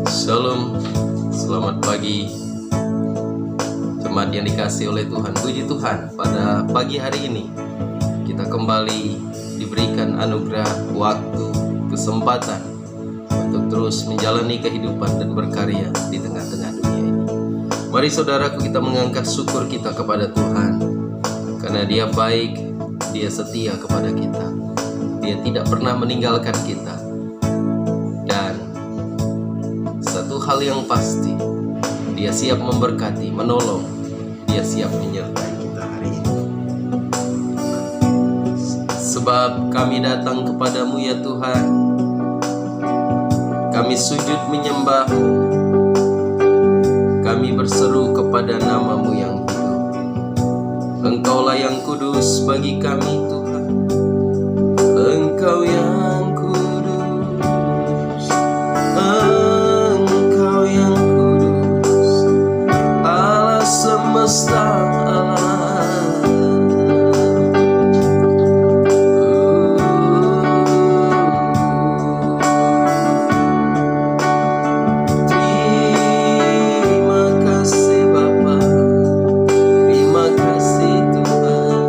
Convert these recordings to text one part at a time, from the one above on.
Shalom, selamat pagi jemaat yang dikasihi oleh Tuhan. Puji Tuhan, pada pagi hari ini kita kembali diberikan anugerah waktu, kesempatan untuk terus menjalani kehidupan dan berkarya di tengah-tengah dunia ini. Mari saudaraku, kita mengangkat syukur kita kepada Tuhan, karena Dia baik, Dia setia kepada kita, Dia tidak pernah meninggalkan kita. Dan satu hal yang pasti, Dia siap memberkati, menolong, Dia siap menyertai kita hari ini. Sebab kami datang kepadamu ya Tuhan, kami sujud menyembah-Mu, kami berseru kepada nama-Mu yang hidup. Engkaulah yang kudus bagi kami Tuhan, Engkau yang kudus, Engkau yang kudus, Allah semesta alam. Terima kasih Bapa, terima kasih Tuhan.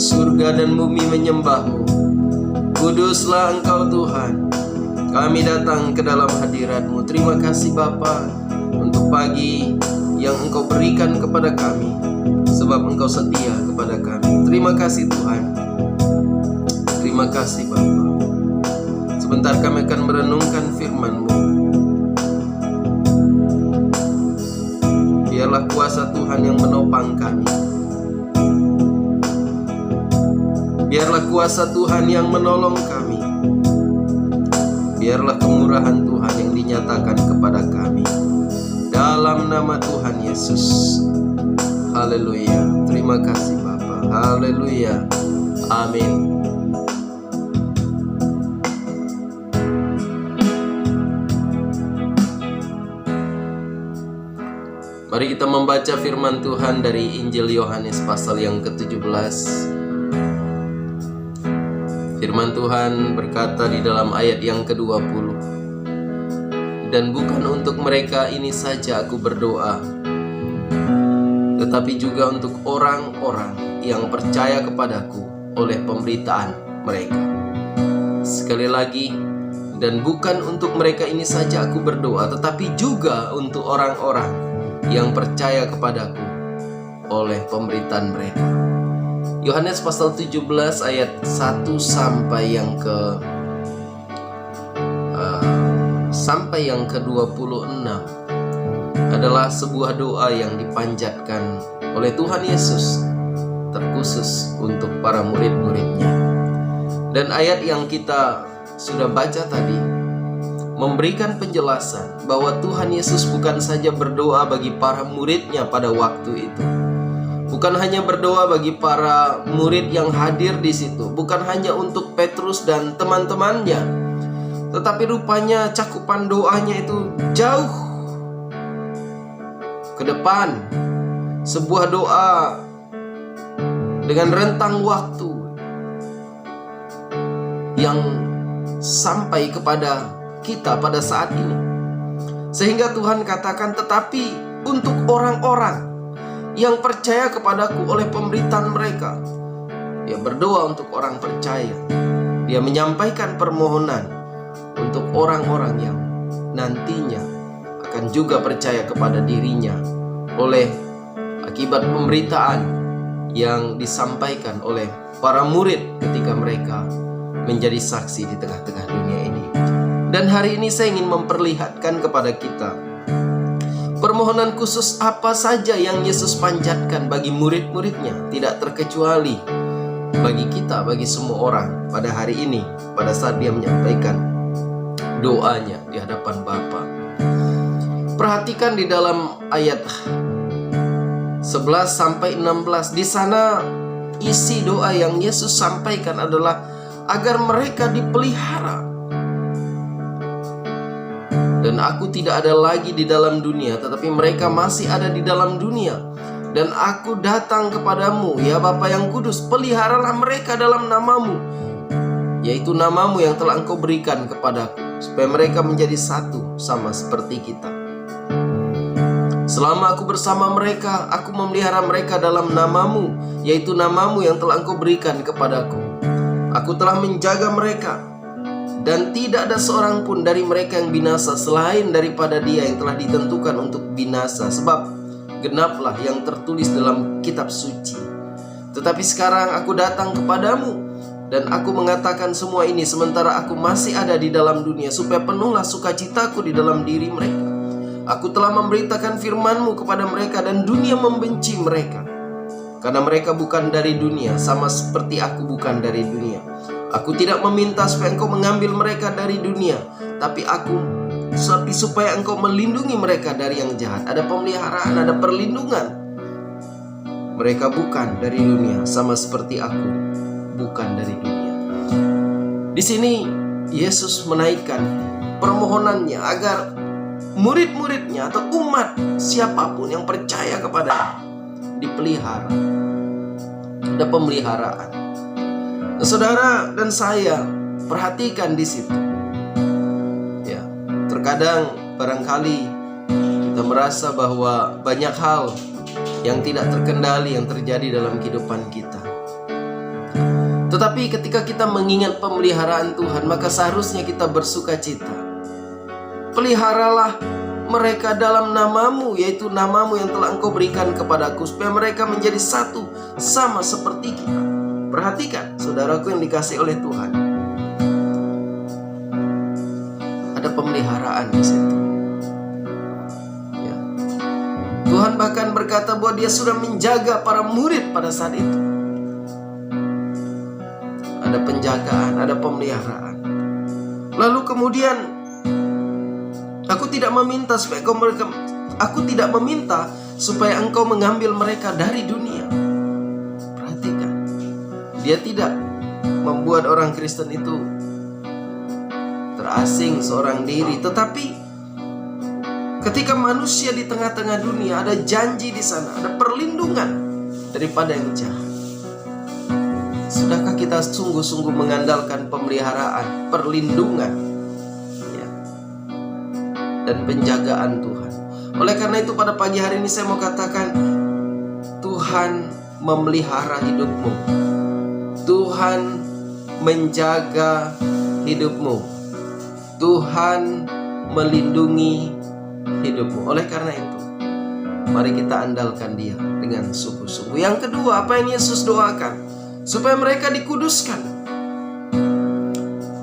surga dan bumi menyembah-Mu. Kuduslah Engkau Tuhan. Kami datang ke dalam hadirat-Mu. Terima kasih Bapa untuk pagi yang Engkau berikan kepada kami, sebab Engkau setia kepada kami. Terima kasih Tuhan. Terima kasih Bapa. Sebentar kami akan merenungkan firman-Mu. Biarlah kuasa Tuhan yang menopang kami. Biarlah kuasa Tuhan yang menolong kami. Biarlah kemurahan Tuhan yang dinyatakan kepada kami. Dalam nama Tuhan Yesus. Haleluya. Terima kasih Bapa. Haleluya. Amin. Mari kita membaca firman Tuhan dari Injil Yohanes pasal yang ke-17. Firman Tuhan berkata di dalam ayat yang ke-20, "Dan bukan untuk mereka ini saja aku berdoa, tetapi juga untuk orang-orang yang percaya kepadaku oleh pemberitaan mereka." Sekali lagi, dan bukan untuk mereka ini saja aku berdoa, tetapi juga untuk orang-orang yang percaya kepadaku oleh pemberitaan mereka. Yohanes pasal 17 ayat 1 sampai yang ke-26 adalah sebuah doa yang dipanjatkan oleh Tuhan Yesus terkhusus untuk para murid-muridnya. Dan ayat yang kita sudah baca tadi memberikan penjelasan bahwa Tuhan Yesus bukan saja berdoa bagi para muridnya pada waktu itu, bukan hanya berdoa bagi para murid yang hadir di situ, bukan hanya untuk Petrus dan teman-temannya, tetapi rupanya cakupan doanya itu jauh ke depan, sebuah doa dengan rentang waktu yang sampai kepada kita pada saat ini. Sehingga Tuhan katakan, tetapi untuk orang-orang yang percaya kepadaku oleh pemberitaan mereka. Dia berdoa untuk orang percaya. Dia menyampaikan permohonan untuk orang-orang yang nantinya akan juga percaya kepada dirinya oleh akibat pemberitaan yang disampaikan oleh para murid ketika mereka menjadi saksi di tengah-tengah dunia ini. Dan hari ini saya ingin memperlihatkan kepada kita permohonan khusus apa saja yang Yesus panjatkan bagi murid-muridnya, tidak terkecuali bagi kita, bagi semua orang pada hari ini, pada saat dia menyampaikan doanya di hadapan Bapa. Perhatikan di dalam ayat 11 sampai 16. Di sana isi doa yang Yesus sampaikan adalah agar mereka dipelihara. Dan aku tidak ada lagi di dalam dunia, tetapi mereka masih ada di dalam dunia. Dan aku datang kepadamu, ya Bapa yang kudus, peliharalah mereka dalam namamu, yaitu namamu yang telah Engkau berikan kepadaku, supaya mereka menjadi satu sama seperti kita. Selama aku bersama mereka, aku memelihara mereka dalam namamu, yaitu namamu yang telah Engkau berikan kepadaku. Aku telah menjaga mereka, dan tidak ada seorang pun dari mereka yang binasa selain daripada dia yang telah ditentukan untuk binasa. Sebab genaplah yang tertulis dalam kitab suci. Tetapi sekarang aku datang kepadamu, dan aku mengatakan semua ini sementara aku masih ada di dalam dunia, supaya penuhlah sukacitaku di dalam diri mereka. Aku telah memberitakan firman-Mu kepada mereka, dan dunia membenci mereka, karena mereka bukan dari dunia, sama seperti aku bukan dari dunia. Aku tidak meminta supaya Engkau mengambil mereka dari dunia, tapi supaya Engkau melindungi mereka dari yang jahat. Ada pemeliharaan, ada perlindungan. Mereka bukan dari dunia, sama seperti aku bukan dari dunia. Di sini Yesus menaikkan permohonannya agar murid-muridnya atau umat siapapun yang percaya kepada dipelihara. Ada pemeliharaan. Nah, saudara dan saya perhatikan di situ. Ya, terkadang barangkali kita merasa bahwa banyak hal yang tidak terkendali yang terjadi dalam kehidupan kita. Tetapi ketika kita mengingat pemeliharaan Tuhan, maka seharusnya kita bersuka cita. Peliharalah mereka dalam namamu, yaitu namamu yang telah Engkau berikan kepadaku, supaya mereka menjadi satu sama seperti kita. Perhatikan, saudaraku yang dikasihi oleh Tuhan, ada pemeliharaan di situ. Ya. Tuhan bahkan berkata bahwa Dia sudah menjaga para murid pada saat itu. Ada penjagaan, ada pemeliharaan. Lalu kemudian aku tidak meminta supaya engkau mengambil mereka dari dunia. Perhatikan, Dia tidak membuat orang Kristen itu terasing seorang diri, tetapi ketika manusia di tengah-tengah dunia, ada janji di sana, ada perlindungan daripada yang jahat. Sudahkah kita sungguh-sungguh mengandalkan pemeliharaan, perlindungan, ya, dan penjagaan Tuhan? Oleh karena itu pada pagi hari ini saya mau katakan, Tuhan memelihara hidupmu. Tuhan menjaga hidupmu. Tuhan melindungi hidupmu. Oleh karena itu, mari kita andalkan Dia dengan sungguh-sungguh. Yang kedua, apa yang Yesus doakan? Supaya mereka dikuduskan.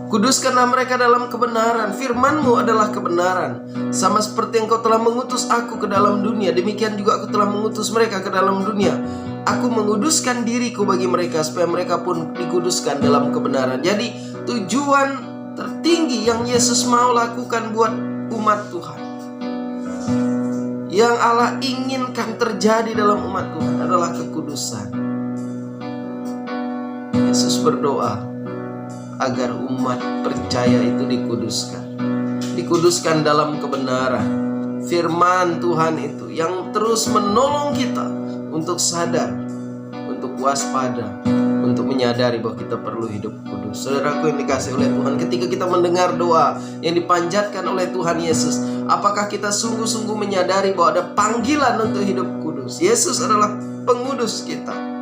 Kuduskanlah mereka dalam kebenaran. Firman-Mu adalah kebenaran. Sama seperti Engkau telah mengutus aku ke dalam dunia, demikian juga aku telah mengutus mereka ke dalam dunia. Aku menguduskan diriku bagi mereka, supaya mereka pun dikuduskan dalam kebenaran. Jadi tujuan tertinggi yang Yesus mau lakukan buat umat Tuhan, yang Allah inginkan terjadi dalam umat Tuhan, adalah kekudusan. Yesus berdoa agar umat percaya itu dikuduskan dalam kebenaran. Firman Tuhan itu yang terus menolong kita untuk sadar, untuk waspada, untuk menyadari bahwa kita perlu hidup kudus. Saudaraku yang dikasihi oleh Tuhan, ketika kita mendengar doa yang dipanjatkan oleh Tuhan Yesus, apakah kita sungguh-sungguh menyadari bahwa ada panggilan untuk hidup kudus? Yesus adalah pengudus kita.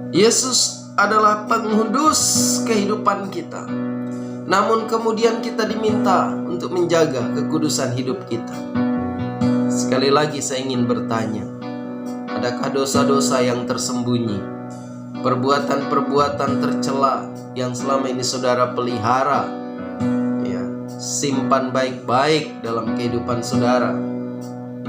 Yesus adalah pengudus kehidupan kita. Namun kemudian kita diminta untuk menjaga kekudusan hidup kita. Sekali lagi saya ingin bertanya, adakah dosa-dosa yang tersembunyi, perbuatan-perbuatan tercela yang selama ini saudara pelihara, ya, simpan baik-baik dalam kehidupan saudara?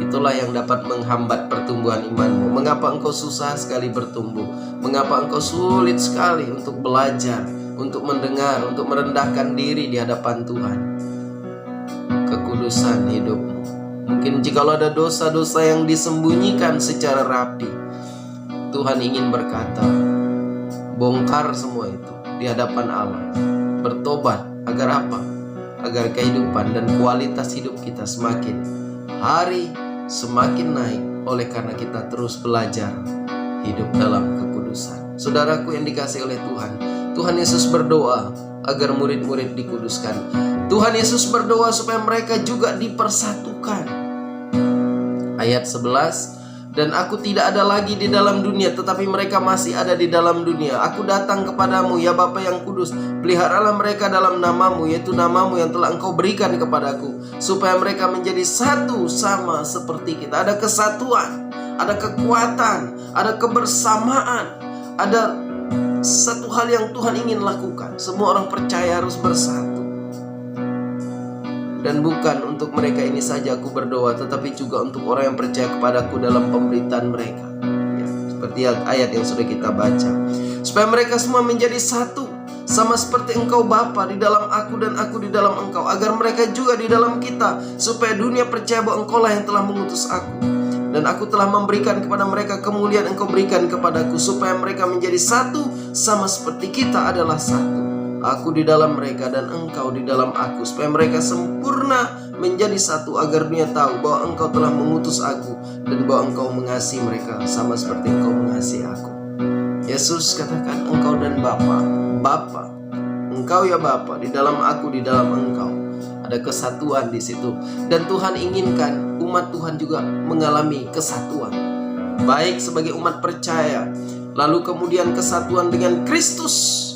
Itulah yang dapat menghambat pertumbuhan imanmu. Mengapa engkau susah sekali bertumbuh? Mengapa engkau sulit sekali untuk belajar, untuk mendengar, untuk merendahkan diri di hadapan Tuhan? Kekudusan hidupmu. Mungkin jikalau ada dosa-dosa yang disembunyikan secara rapi, Tuhan ingin berkata, bongkar semua itu di hadapan Allah. Bertobat, agar apa? Agar kehidupan dan kualitas hidup kita semakin hari semakin naik, oleh karena kita terus belajar hidup dalam kekudusan. Saudaraku yang dikasihi oleh Tuhan, Tuhan Yesus berdoa agar murid-murid dikuduskan. Tuhan Yesus berdoa supaya mereka juga dipersatukan. Ayat 11, dan aku tidak ada lagi di dalam dunia, tetapi mereka masih ada di dalam dunia. Aku datang kepadamu, ya Bapa yang kudus, peliharalah mereka dalam namamu, yaitu namamu yang telah Engkau berikan kepadaku, supaya mereka menjadi satu sama seperti kita. Ada kesatuan, ada kekuatan, ada kebersamaan, ada satu hal yang Tuhan ingin lakukan. Semua orang percaya harus bersatu. Dan bukan untuk mereka ini saja aku berdoa, tetapi juga untuk orang yang percaya kepadaku dalam pemberitaan mereka, ya, seperti ayat yang sudah kita baca. Supaya mereka semua menjadi satu, sama seperti Engkau Bapa di dalam aku dan aku di dalam Engkau, agar mereka juga di dalam kita, supaya dunia percaya bahwa Engkau lah yang telah mengutus aku. Dan aku telah memberikan kepada mereka kemuliaan Engkau berikan kepadaku, supaya mereka menjadi satu, sama seperti kita adalah satu. Aku di dalam mereka dan Engkau di dalam aku, supaya mereka sempurna menjadi satu, agar dunia tahu bahwa Engkau telah mengutus aku dan bahwa Engkau mengasihi mereka sama seperti Engkau mengasihi aku. Yesus katakan Engkau dan Bapa, Bapa, Engkau ya Bapa, di dalam aku, di dalam Engkau. Ada kesatuan di situ. Dan Tuhan inginkan umat Tuhan juga mengalami kesatuan, baik sebagai umat percaya lalu kemudian kesatuan dengan Kristus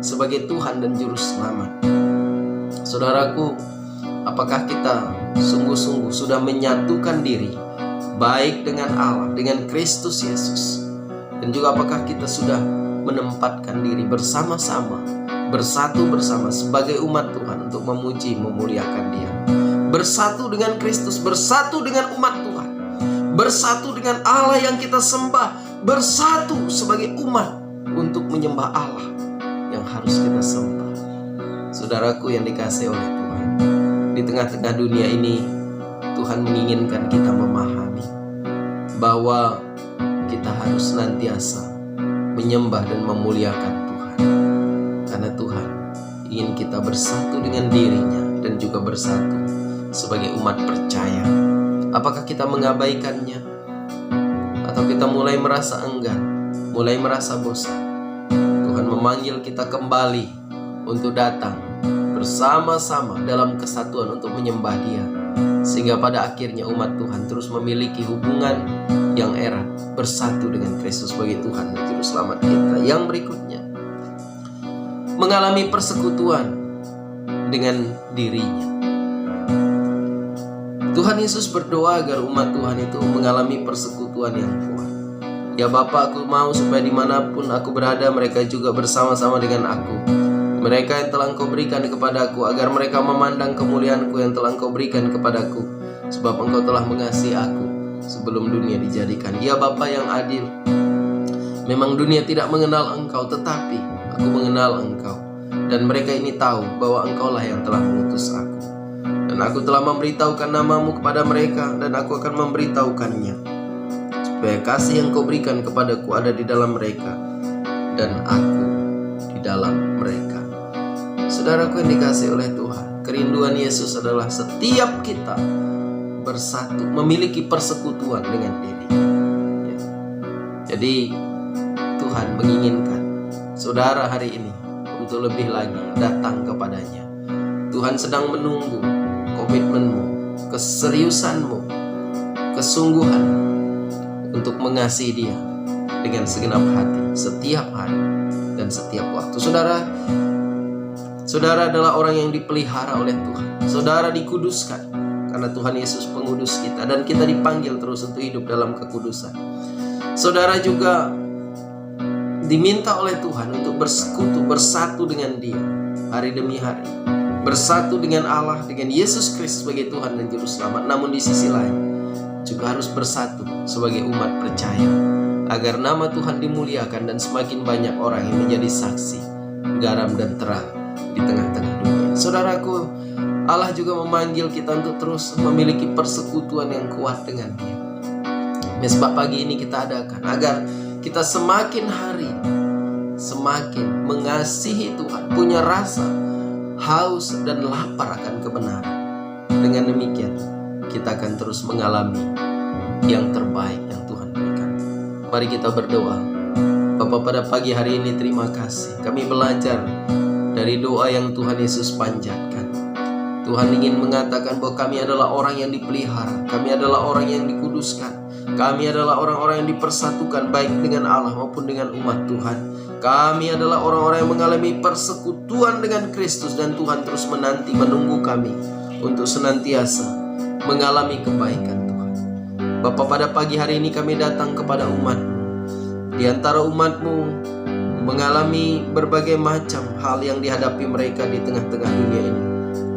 sebagai Tuhan dan Juru Selamat. Saudaraku, apakah kita sungguh-sungguh sudah menyatukan diri baik dengan Allah, dengan Kristus Yesus? Dan juga apakah kita sudah menempatkan diri bersama-sama, bersatu bersama sebagai umat Tuhan untuk memuji, memuliakan Dia? Bersatu dengan Kristus, bersatu dengan umat Tuhan, bersatu dengan Allah yang kita sembah, bersatu sebagai umat untuk menyembah Allah yang harus kita sembah. Saudaraku yang dikasihi oleh Tuhan, di tengah-tengah dunia ini Tuhan menginginkan kita memahami bahwa kita harus senantiasa menyembah dan memuliakan Tuhan, karena Tuhan ingin kita bersatu dengan dirinya dan juga bersatu sebagai umat percaya. Apakah kita mengabaikannya? Atau kita mulai merasa enggan, mulai merasa bosan? Tuhan memanggil kita kembali untuk datang bersama-sama dalam kesatuan untuk menyembah Dia, sehingga pada akhirnya umat Tuhan terus memiliki hubungan yang erat bersatu dengan Kristus sebagai Tuhan dan Juru Selamat kita. Yang berikutnya, mengalami persekutuan dengan dirinya. Tuhan Yesus berdoa agar umat Tuhan itu mengalami persekutuan yang kuat. Ya Bapa, aku mau supaya dimanapun aku berada, mereka juga bersama-sama dengan aku. Mereka yang telah Engkau berikan kepada aku, agar mereka memandang kemuliaan-Ku yang telah Engkau berikan kepadaku, sebab Engkau telah mengasihi aku sebelum dunia dijadikan. Ya Bapa yang adil, memang dunia tidak mengenal Engkau, tetapi aku mengenal Engkau. Dan mereka ini tahu bahwa Engkaulah yang telah mengutus aku. Dan aku telah memberitahukan namamu kepada mereka, dan aku akan memberitahukannya, supaya kasih yang Kau berikan kepadaku ada di dalam mereka, dan aku di dalam mereka. Saudaraku yang dikasihi oleh Tuhan, kerinduan Yesus adalah setiap kita bersatu, memiliki persekutuan dengan diri. Ya. Jadi Tuhan menginginkan saudara hari ini untuk lebih lagi datang kepadanya. Tuhan sedang menunggu komitmenmu, keseriusanmu, kesungguhan untuk mengasihi Dia dengan segenap hati, setiap hari dan setiap waktu. Saudara adalah orang yang dipelihara oleh Tuhan. Saudara dikuduskan karena Tuhan Yesus pengudus kita, dan kita dipanggil terus untuk hidup dalam kekudusan. Saudara juga diminta oleh Tuhan untuk bersekutu, bersatu dengan Dia hari demi hari, bersatu dengan Allah, dengan Yesus Kristus sebagai Tuhan dan Juru Selamat. Namun di sisi lain juga harus bersatu sebagai umat percaya, agar nama Tuhan dimuliakan dan semakin banyak orang yang menjadi saksi, garam dan terang di tengah-tengah dunia. Saudaraku, Allah juga memanggil kita untuk terus memiliki persekutuan yang kuat dengan Dia. Mesbah pagi ini kita adakan agar kita semakin hari semakin mengasihi Tuhan, punya rasa haus dan lapar akan kebenaran. Dengan demikian kita akan terus mengalami yang terbaik yang Tuhan berikan. Mari kita berdoa. Bapa, pada pagi hari ini terima kasih, kami belajar dari doa yang Tuhan Yesus panjatkan. Tuhan ingin mengatakan bahwa kami adalah orang yang dipelihara, kami adalah orang yang dikuduskan, kami adalah orang-orang yang dipersatukan baik dengan Allah maupun dengan umat Tuhan. Kami adalah orang-orang yang mengalami persekutuan dengan Kristus, dan Tuhan terus menanti, menunggu kami untuk senantiasa mengalami kebaikan Tuhan. Bapa, pada pagi hari ini kami datang kepada umat-Mu. Di antara umat-Mu mengalami berbagai macam hal yang dihadapi mereka di tengah-tengah dunia ini.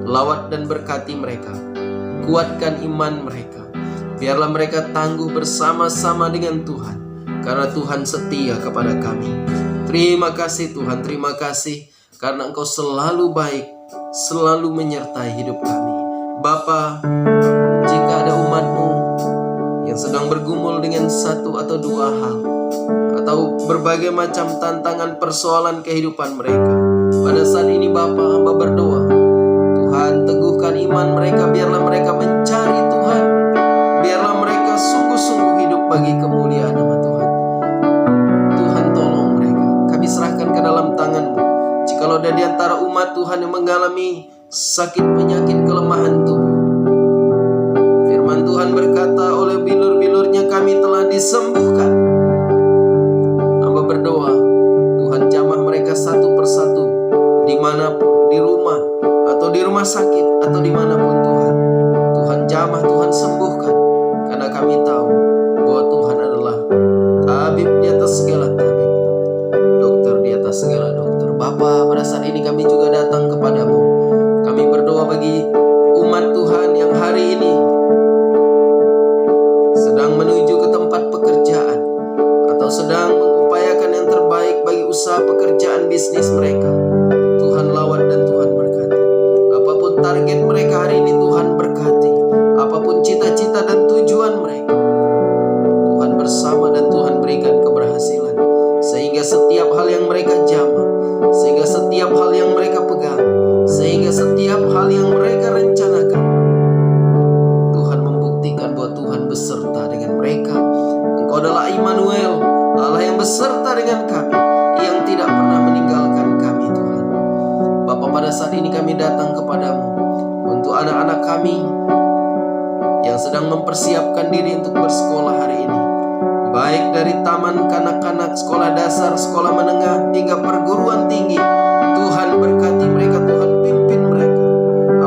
Lawat dan berkati mereka, kuatkan iman mereka. Biarlah mereka tangguh bersama-sama dengan Tuhan, karena Tuhan setia kepada kami. Terima kasih Tuhan, terima kasih karena Engkau selalu baik, selalu menyertai hidup kami. Bapa, jika ada umat-Mu yang sedang bergumul dengan satu atau dua hal, atau berbagai macam tantangan persoalan kehidupan mereka, pada saat ini Bapa, hamba berdoa, Tuhan teguhkan iman mereka, biarlah mereka mencari Tuhan, biarlah mereka sungguh-sungguh hidup bagi kemuliaan nama Tuhan. Tuhan tolong mereka, kami serahkan ke dalam tangan-Mu. Jikalau ada di antara umat Tuhan yang mengalami sakit, penyakit, kelemahan tubuh, firman Tuhan berkata, oleh bilur-bilurnya kami telah disembuhkan. Hamba rumah sakit atau dimanapun Tuhan, Tuhan jamah, Tuhan sembuhkan. Karena kami tahu bahwa Tuhan adalah tabib di atas segala tabib, dokter di atas segala dokter. Bapa, pada saat ini kami juga datang kepadamu. Kami berdoa bagi umat Tuhan yang hari ini sedang menuju ke tempat pekerjaan atau sedang mengupayakan yang terbaik bagi usaha pekerjaan bisnis mereka. Tuhan lawat dan Tuhan berkati. Apapun target mereka hari ini, Tuhan berkati. Apapun cita-cita dan tujuan mereka, Tuhan bersama dan Tuhan berikan keberhasilan. Sehingga setiap hal yang mereka jamah, sehingga setiap hal yang mereka pegang, sehingga setiap hal yang mereka rencanakan, Tuhan membuktikan bahwa Tuhan beserta dengan mereka. Engkau adalah Immanuel, Allah yang beserta dengan kami, yang tidak pernah meninggalkan kami, Tuhan. Bapa, pada saat ini kami datang kepadamu untuk anak-anak kami yang sedang mempersiapkan diri untuk bersekolah hari ini, baik dari taman kanak-kanak, sekolah dasar, sekolah menengah, hingga perguruan tinggi. Tuhan berkati mereka, Tuhan pimpin mereka.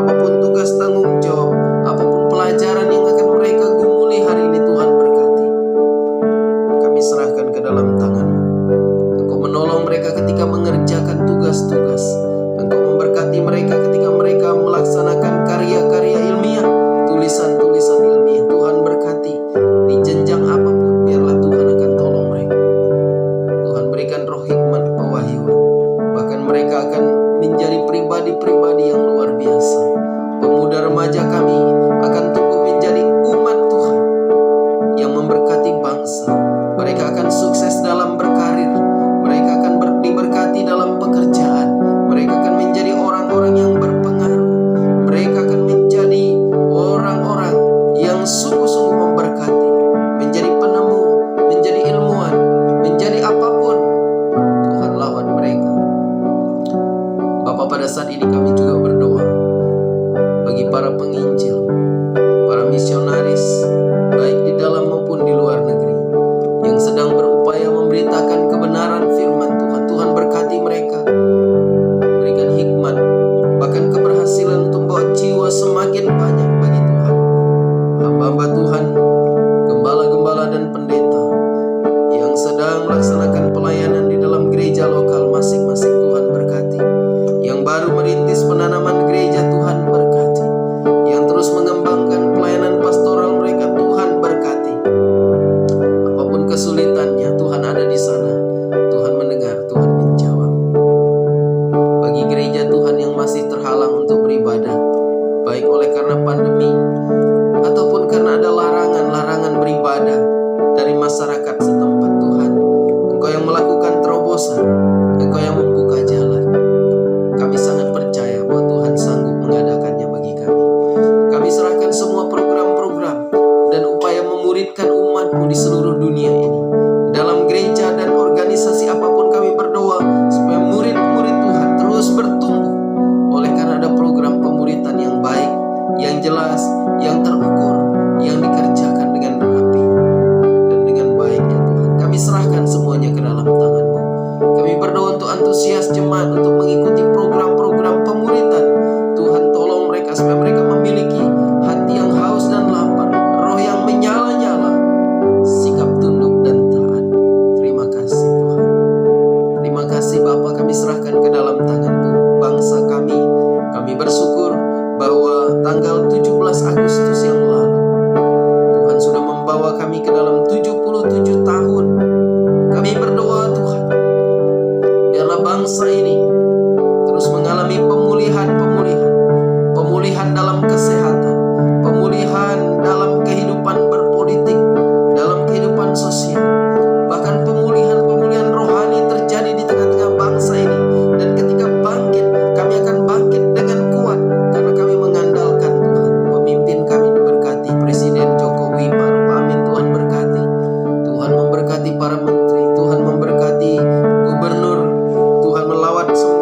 Apapun tugas tanggung jawab, apapun pelajaran yang akan mereka gumuli hari ini, Tuhan berkati. Kami serahkan ke dalam tangan-Mu. Engkau menolong mereka ketika mengerjakan tugas-tugas. Engkau memberkati mereka ketika mereka melaksanakan karya-karya ilmiah, tulisan-tulisan ilmiah. Tuhan berkati di jenjang apapun, biarlah Tuhan akan tolong mereka. Tuhan berikan roh hikmat pewahyuan. Bahkan mereka akan menjadi pribadi-pribadi yang luar biasa. Pemuda remaja kami akan tumbuh menjadi umat Tuhan yang memberkati bangsa. Mereka akan sukses dalam berkarir. Mereka akan diberkati dalam pekerjaan. Mereka akan menjadi orang-orang yang berpengaruh. Mereka akan menjadi orang-orang yang sungguh-sungguh memberkati, menjadi penemu, menjadi ilmuwan, menjadi apapun. Tuhan lawan mereka. Bapa, pada saat ini kami juga berdoa bagi para penginjil, para misionaris, baik di dalam maupun di luar negeri, yang sedang berupaya memberitakan kebenaran firman Tuhan. Tuhan berkati mereka, berikan hikmat, bahkan keberhasilan untuk membawa jiwa semakin banyak bagi Tuhan. Hamba-hamba Tuhan, gembala-gembala dan pendeta yang sedang melaksanakan pelayanan di dalam gereja lokal masing-masing, Tuhan berkati. Yang baru merintis penanaman gereja, Tuhan berkati. Yang terus mengembangkan pelayanan pastoral mereka, Tuhan berkati. Apapun kesulitannya, Tuhan ada di sana. Tuhan mendengar, Tuhan menjawab. Bagi gereja Tuhan yang masih terhalang untuk beribadah, baik oleh karena pandemi ataupun karena ada larangan beribadah dari masyarakat setempat, Tuhan, Engkau yang melakukan terobosan, Engkau yang membuka jalan. Kami sangat percaya bahwa Tuhan sanggup mengadakannya bagi kami. Kami serahkan semua program-program dan upaya memuridkan umat-Mu di seluruh dunia ini. Dalam gereja dan organisasi apapun kami berdoa supaya murid-murid Tuhan terus bertumbuh. Oleh karena ada program pemuritan yang baik, yang jelas, yang terukur, yang dikerjakan dengan rapi dan dengan baiknya, Tuhan. Kami serahkan semuanya ke dalam tangan-Mu. Kami berdoa untuk antusias jemaat untuk mengikuti program-program pemuritan. Tuhan tolong mereka supaya mereka memiliki hati yang haus dan lapar, roh yang menyala-nyala, sikap tunduk dan taat. Terima kasih Tuhan. Terima kasih Bapa, kami serahkan ke dalam tangan-Mu bangsa kami. Kami bersyukur bahwa tanggal 17 Agustus yang lalu Tuhan sudah membawa kami ke dalam 77 tahun. Kami berdoa Tuhan, biarlah bangsa ini terus mengalami pemulihan dalam kesehatan, pemulihan dalam kehidupan berpolitik, dalam kehidupan sosial, bahkan pemulihan rohani terjadi di tengah-tengah bangsa ini. Dan ketika bangkit, kami akan bangkit dengan kuat karena kami mengandalkan Tuhan. Pemimpin kami diberkati, Presiden Jokowi Maruf Amin, Tuhan berkati. Tuhan memberkati para menteri, Tuhan memberkati gubernur, Tuhan melawat semua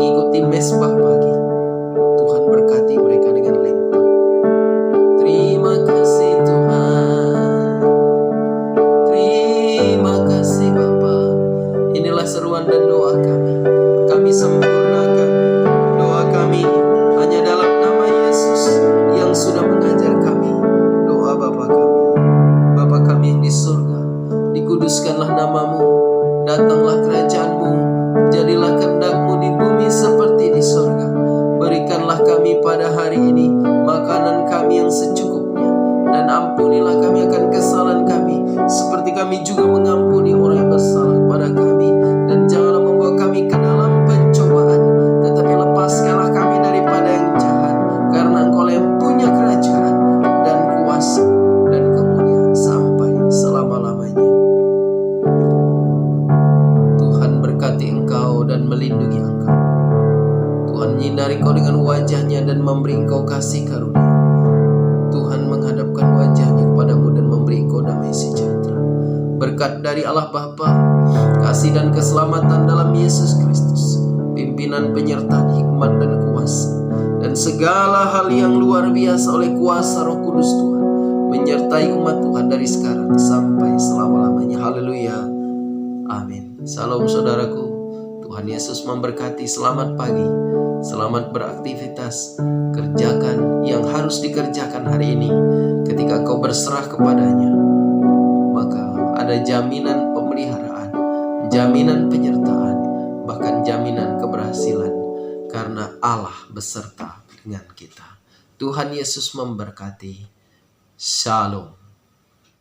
mengikuti mesbah pagi. Tuhan berkati mereka dengan limpah. Terima kasih Tuhan. Terima kasih Bapa. Inilah seruan dan doa kami. Kami sempurnakan doa kami hanya dalam nama Yesus yang sudah mengajar kami. Doa Bapa kami. Bapa kami yang di surga, dikuduskanlah namamu, datanglah kerajaanmu, jadilah kehendak-Mu di bumi seperti di surga. Berikanlah kami pada hari ini makanan kami yang secukupnya, dan ampunilah kami akan kesalahan kami, seperti kami juga mengampuni orang yang bersalah kepada kami. Dan janganlah membawa kami ke dalam pencobaan, tetapi lepaskanlah kami daripada yang jahat, karena Engkau yang punya kerajaan dan kuasa dan kemuliaan sampai selama-lamanya. Tuhan berkati engkau dan melindungi engkau. Tuhan menyinari engkau dengan wajah-Nya dan memberi engkau kasih karunia. Tuhan menghadapkan wajah-Nya kepadamu dan memberi engkau damai sejahtera. Berkat dari Allah Bapa, kasih dan keselamatan dalam Yesus Kristus, pimpinan, penyertaan, hikmat dan kuasa, dan segala hal yang luar biasa oleh kuasa Roh Kudus Tuhan menyertai umat Tuhan dari sekarang sampai selama-lamanya. Haleluya. Amin. Salam saudaraku. Tuhan Yesus memberkati. Selamat pagi. Selamat beraktivitas. Kerjakan yang harus dikerjakan hari ini. Ketika kau berserah kepadanya, maka ada jaminan pemeliharaan, jaminan penyertaan, bahkan jaminan keberhasilan, karena Allah beserta dengan kita. Tuhan Yesus memberkati. Shalom.